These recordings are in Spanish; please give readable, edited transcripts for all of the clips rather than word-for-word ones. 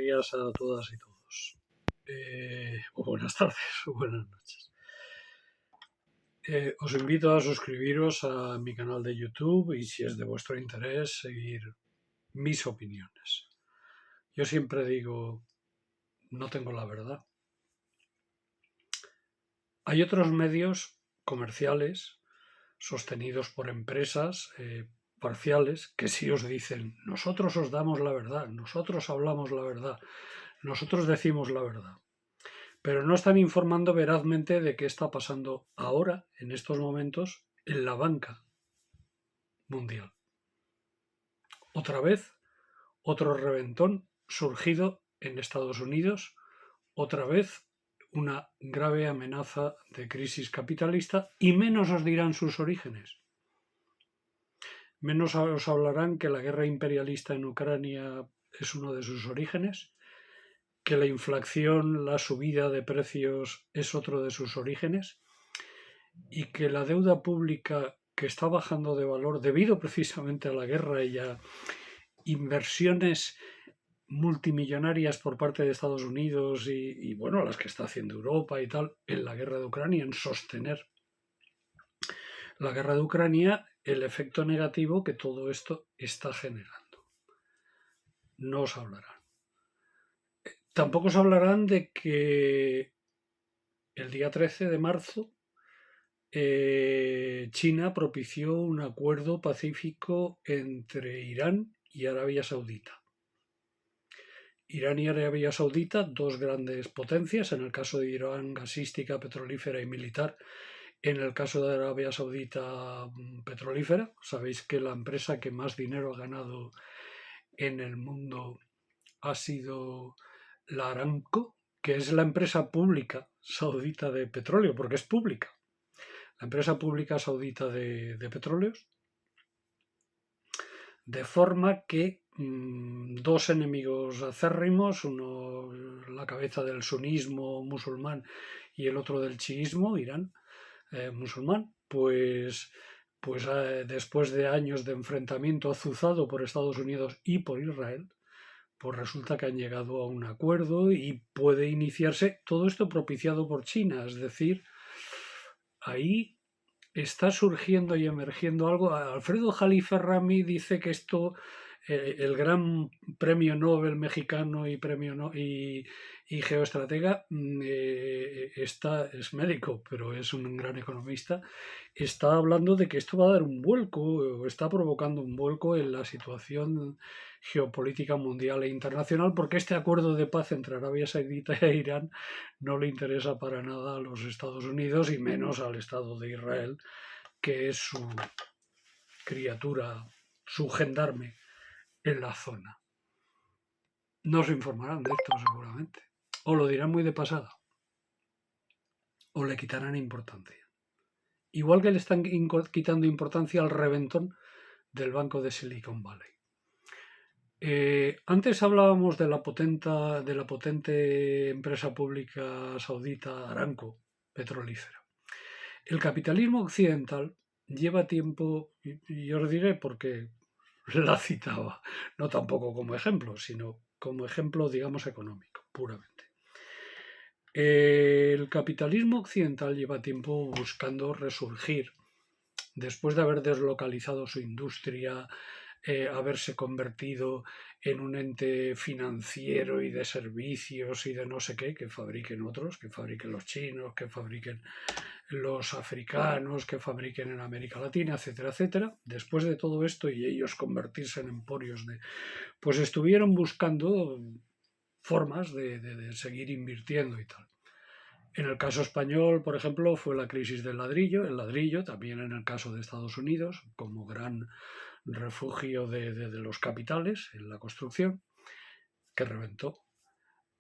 días a todas y todos. O buenas tardes o buenas noches. Os invito a suscribiros a mi canal de YouTube y, si es de vuestro interés, seguir mis opiniones. Yo siempre digo, no tengo la verdad. Hay otros medios comerciales sostenidos por empresas parciales que sí os dicen: nosotros os damos la verdad, nosotros hablamos la verdad, nosotros decimos la verdad. Pero no están informando verazmente de qué está pasando ahora, en estos momentos, en la banca mundial. Otra vez, otro reventón surgido en Estados Unidos, otra vez una grave amenaza de crisis capitalista, y menos os dirán sus orígenes. Menos os hablarán que la guerra imperialista en Ucrania es uno de sus orígenes, que la inflación, la subida de precios es otro de sus orígenes, y que la deuda pública, que está bajando de valor debido precisamente a la guerra y a inversiones multimillonarias por parte de Estados Unidos y bueno, las que está haciendo Europa y tal, en la guerra de Ucrania, en sostener la guerra de Ucrania, el efecto negativo que todo esto está generando. No os hablarán. Tampoco os hablarán de que el día 13 de marzo China propició un acuerdo pacífico entre Irán y Arabia Saudita. Irán y Arabia Saudita, dos grandes potencias, en el caso de Irán gasística, petrolífera y militar, en el caso de Arabia Saudita petrolífera. Sabéis que la empresa que más dinero ha ganado en el mundo ha sido la Aramco, que es la empresa pública saudita de petróleo, porque es pública. La empresa pública saudita de petróleos, de forma que dos enemigos acérrimos, uno la cabeza del sunismo musulmán y el otro del chiismo, Irán musulmán, pues después de años de enfrentamiento azuzado por Estados Unidos y por Israel, pues resulta que han llegado a un acuerdo y puede iniciarse todo esto propiciado por China. Es decir, ahí está surgiendo y emergiendo algo. Alfredo Jalife Rami dice que esto, el gran premio Nobel mexicano y geoestratega, es médico, pero es un gran economista, está hablando de que esto va a dar un vuelco, o está provocando un vuelco en la situación geopolítica mundial e internacional, porque este acuerdo de paz entre Arabia Saudita e Irán no le interesa para nada a los Estados Unidos, y menos al Estado de Israel, que es su criatura, su gendarme en la zona. No se informarán de esto seguramente, o lo dirán muy de pasada, o le quitarán importancia. Igual que le están quitando importancia al reventón del banco de Silicon Valley. Antes hablábamos de la potente empresa pública saudita Aramco, petrolífera. El capitalismo occidental lleva tiempo, y os diré por qué la citaba, no tampoco como ejemplo, sino como ejemplo, digamos, económico, puramente. El capitalismo occidental lleva tiempo buscando resurgir después de haber deslocalizado su industria, haberse convertido en un ente financiero y de servicios y de no sé qué, que fabriquen otros, que fabriquen los chinos, que fabriquen los africanos, que fabriquen en América Latina, etcétera, etcétera. Después de todo esto y ellos convertirse en emporios pues estuvieron buscando formas de seguir invirtiendo y tal. En el caso español, por ejemplo, fue la crisis del ladrillo, el ladrillo, también en el caso de Estados Unidos, como gran refugio de los capitales en la construcción, que reventó.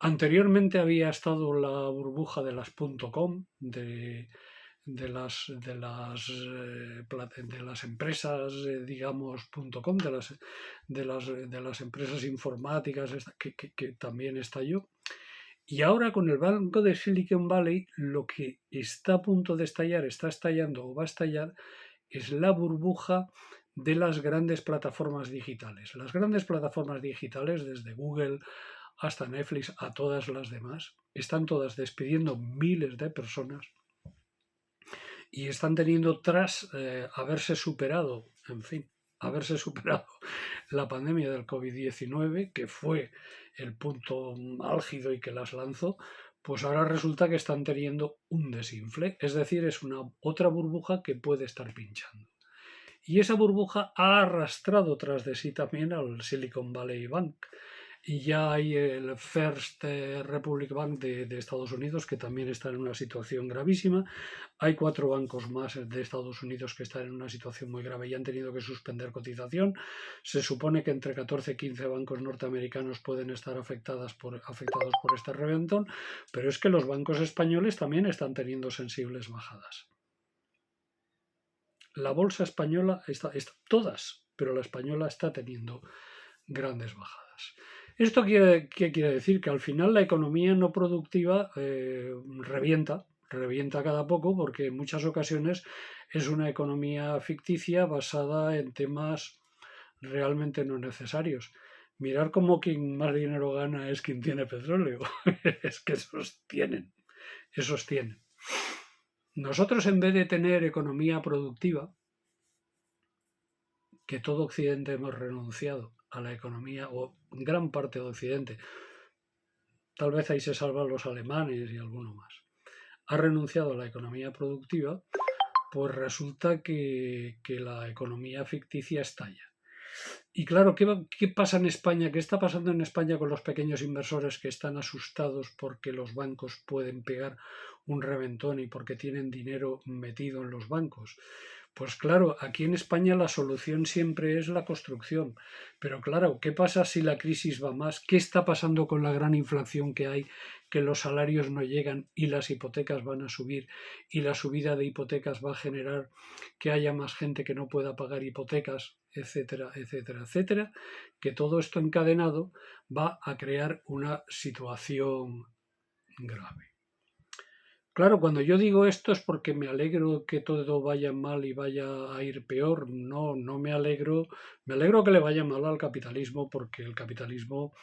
Anteriormente había estado la burbuja de las .com, de las empresas, digamos, .com, de las empresas informáticas, que también estalló. Y ahora, con el banco de Silicon Valley, lo que está a punto de estallar, está estallando o va a estallar, es la burbuja de las grandes plataformas digitales. Las grandes plataformas digitales, desde Google hasta Netflix, a todas las demás. Están todas despidiendo miles de personas y están teniendo, tras haberse superado, en fin, haberse superado la pandemia del COVID-19, que fue el punto álgido y que las lanzó, pues ahora resulta que están teniendo un desinfle, es decir, es una otra burbuja que puede estar pinchando. Y esa burbuja ha arrastrado tras de sí también al Silicon Valley Bank. Y ya hay el First Republic Bank de Estados Unidos, que también está en una situación gravísima. Hay 4 bancos más de Estados Unidos que están en una situación muy grave y han tenido que suspender cotización. Se supone que entre 14 y 15 bancos norteamericanos pueden estar afectados por este reventón, pero es que los bancos españoles también están teniendo sensibles bajadas. La bolsa española está todas, pero la española está teniendo grandes bajadas. ¿Esto qué quiere decir? Que al final la economía no productiva revienta cada poco, porque en muchas ocasiones es una economía ficticia basada en temas realmente no necesarios. Mirar cómo quien más dinero gana es quien tiene petróleo. Es que esos tienen. Nosotros, en vez de tener economía productiva, que todo Occidente hemos renunciado a la economía, o gran parte de Occidente, tal vez ahí se salvan los alemanes y alguno más, ha renunciado a la economía productiva, pues resulta que la economía ficticia estalla. Y claro, ¿qué pasa en España? ¿Qué está pasando en España con los pequeños inversores que están asustados porque los bancos pueden pegar un reventón y porque tienen dinero metido en los bancos? Pues claro, aquí en España la solución siempre es la construcción. Pero claro, ¿qué pasa si la crisis va más? ¿Qué está pasando con la gran inflación que hay? Que los salarios no llegan y las hipotecas van a subir y la subida de hipotecas va a generar que haya más gente que no pueda pagar hipotecas, etcétera, etcétera, etcétera, que todo esto encadenado va a crear una situación grave. Claro, cuando yo digo esto es porque me alegro que todo vaya mal y vaya a ir peor. No, no me alegro. Me alegro que le vaya mal al capitalismo, porque el capitalismo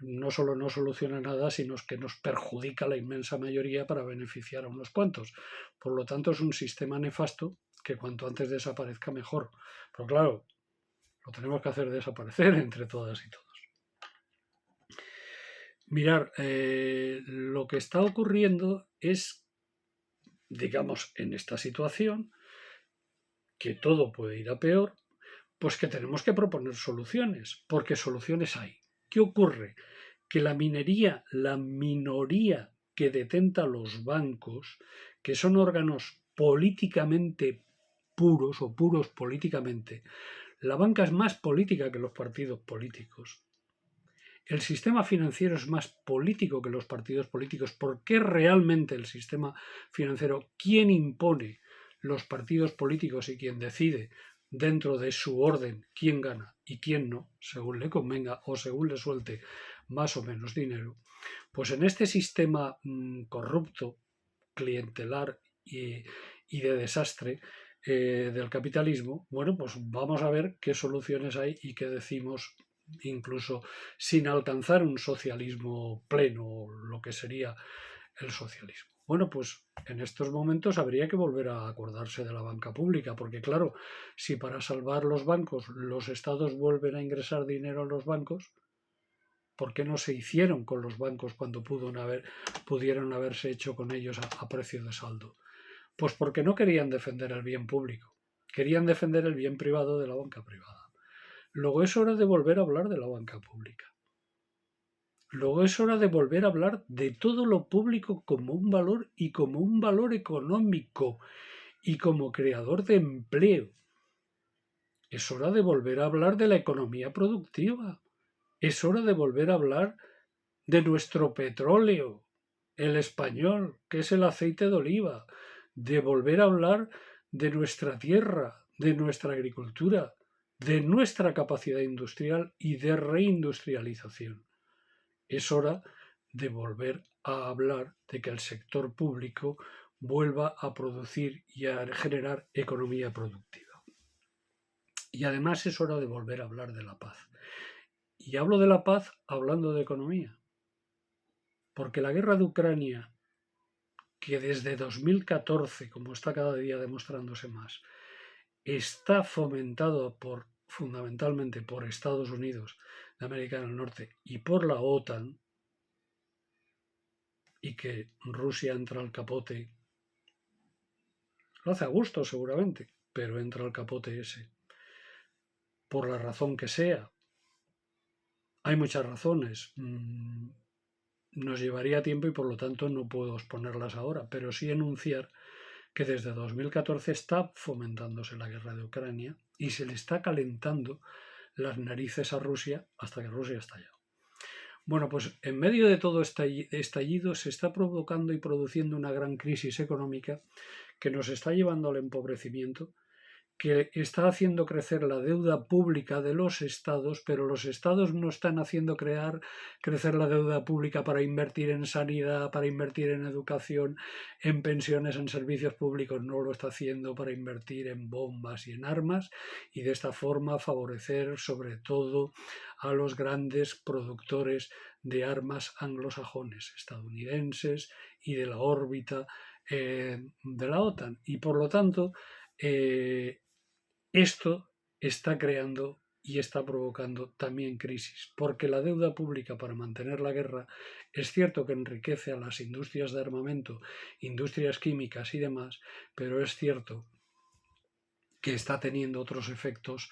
no solo no soluciona nada, sino que nos perjudica a la inmensa mayoría para beneficiar a unos cuantos. Por lo tanto, es un sistema nefasto que cuanto antes desaparezca mejor. Pero claro, lo tenemos que hacer desaparecer entre todas y todos. Mirar, lo que está ocurriendo es, digamos, en esta situación, que todo puede ir a peor, pues que tenemos que proponer soluciones, porque soluciones hay. ¿Qué ocurre? Que la minoría que detenta los bancos, que son órganos políticamente puros o puros políticamente, la banca es más política que los partidos políticos. El sistema financiero es más político que los partidos políticos, porque realmente el sistema financiero quien impone los partidos políticos y quien decide dentro de su orden quién gana y quién no, según le convenga o según le suelte más o menos dinero. Pues en este sistema corrupto, clientelar y de desastre del capitalismo, bueno, pues vamos a ver qué soluciones hay y qué decimos, incluso sin alcanzar un socialismo pleno, lo que sería el socialismo. Bueno, pues en estos momentos habría que volver a acordarse de la banca pública, porque claro, si para salvar los bancos los estados vuelven a ingresar dinero a los bancos, ¿por qué no se hicieron con los bancos cuando pudieron haberse hecho con ellos a precio de saldo? Pues porque no querían defender el bien público, querían defender el bien privado de la banca privada. Luego es hora de volver a hablar de la banca pública. Luego es hora de volver a hablar de todo lo público como un valor y como un valor económico y como creador de empleo. Es hora de volver a hablar de la economía productiva. Es hora de volver a hablar de nuestro petróleo, el español, que es el aceite de oliva, de volver a hablar de nuestra tierra, de nuestra agricultura, de nuestra capacidad industrial y de reindustrialización. Es hora de volver a hablar de que el sector público vuelva a producir y a generar economía productiva. Y además es hora de volver a hablar de la paz. Y hablo de la paz hablando de economía, porque la guerra de Ucrania, que desde 2014, como está cada día demostrándose más, está fomentado fundamentalmente por Estados Unidos de América del Norte y por la OTAN, y que Rusia entra al capote, lo hace a gusto seguramente, pero entra al capote ese, por la razón que sea. Hay muchas razones. Nos llevaría tiempo y por lo tanto no puedo exponerlas ahora, pero sí enunciar que desde 2014 está fomentándose la guerra de Ucrania y se le está calentando las narices a Rusia hasta que Rusia ha estallado. Bueno, pues en medio de todo este estallido se está provocando y produciendo una gran crisis económica que nos está llevando al empobrecimiento, que está haciendo crecer la deuda pública de los estados, pero los estados no están haciendo crecer la deuda pública para invertir en sanidad, para invertir en educación, en pensiones, en servicios públicos, no lo está haciendo para invertir en bombas y en armas, y de esta forma favorecer sobre todo a los grandes productores de armas anglosajones, estadounidenses y de la órbita de la OTAN. Y por lo tanto, esto está creando y está provocando también crisis, porque la deuda pública para mantener la guerra es cierto que enriquece a las industrias de armamento, industrias químicas y demás, pero es cierto que está teniendo otros efectos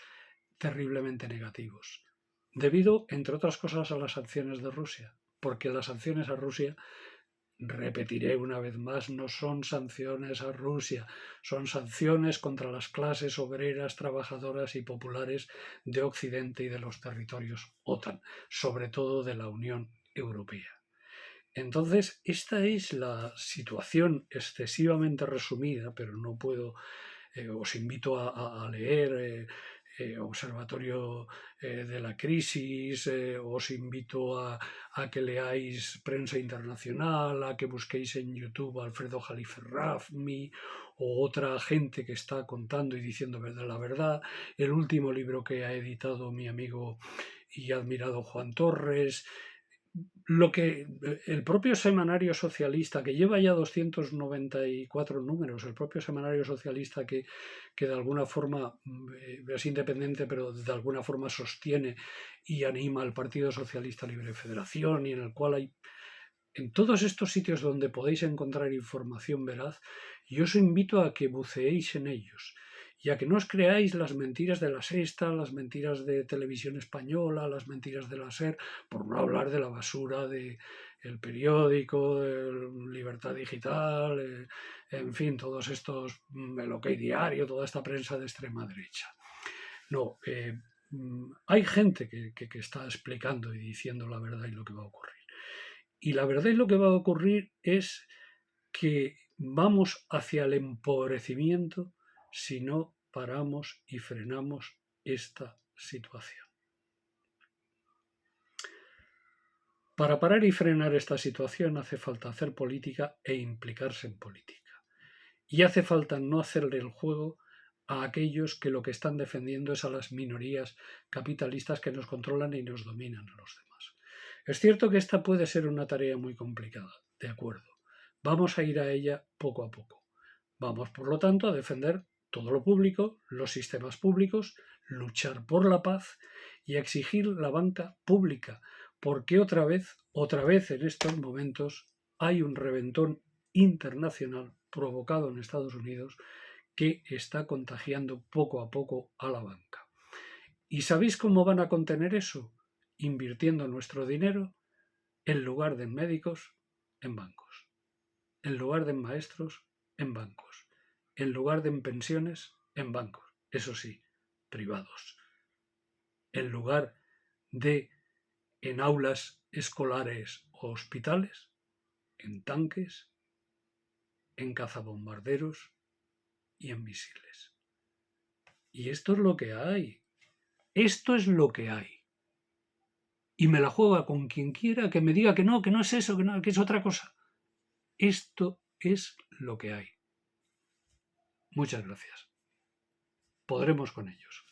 terriblemente negativos, debido, entre otras cosas, a las sanciones de Rusia, porque las sanciones a Rusia, repetiré una vez más, no son sanciones a Rusia, son sanciones contra las clases obreras, trabajadoras y populares de Occidente y de los territorios OTAN, sobre todo de la Unión Europea. Entonces, esta es la situación excesivamente resumida, pero no puedo, os invito a leer Observatorio de la Crisis, os invito a que leáis Prensa Internacional, a que busquéis en YouTube a Alfredo Jalife Rafmi o otra gente que está contando y diciendo la verdad. El último libro que ha editado mi amigo y admirado Juan Torres, lo que el propio Semanario Socialista, que lleva ya 294 números, el propio Semanario Socialista que de alguna forma es independiente, pero de alguna forma sostiene y anima al Partido Socialista Libre Federación, y en el cual hay, en todos estos sitios donde podéis encontrar información veraz, yo os invito a que buceéis en ellos y a que no os creáis las mentiras de La Sexta, las mentiras de Televisión Española, las mentiras de la SER, por no hablar de la basura de El Periódico, Libertad Digital, en fin, todos estos, el OK Diario, toda esta prensa de extrema derecha. No, hay gente que está explicando y diciendo la verdad y lo que va a ocurrir. Y la verdad y lo que va a ocurrir es que vamos hacia el empobrecimiento si no paramos y frenamos esta situación. Para parar y frenar esta situación hace falta hacer política e implicarse en política. Y hace falta no hacerle el juego a aquellos que lo que están defendiendo es a las minorías capitalistas que nos controlan y nos dominan a los demás. Es cierto que esta puede ser una tarea muy complicada, de acuerdo. Vamos a ir a ella poco a poco. Vamos, por lo tanto, a defender todo lo público, los sistemas públicos, luchar por la paz y a exigir la banca pública, porque otra vez en estos momentos hay un reventón internacional provocado en Estados Unidos que está contagiando poco a poco a la banca. ¿Y sabéis cómo van a contener eso? Invirtiendo nuestro dinero en lugar de en médicos, en bancos. En lugar de en maestros, en bancos. En lugar de en pensiones, en bancos. Eso sí, privados. En lugar de en aulas escolares o hospitales, en tanques, en cazabombarderos y en misiles. Y esto es lo que hay. Esto es lo que hay. Y me la juega con quien quiera que me diga que no es eso, que es otra cosa. Esto es lo que hay. Muchas gracias. Podremos con ellos.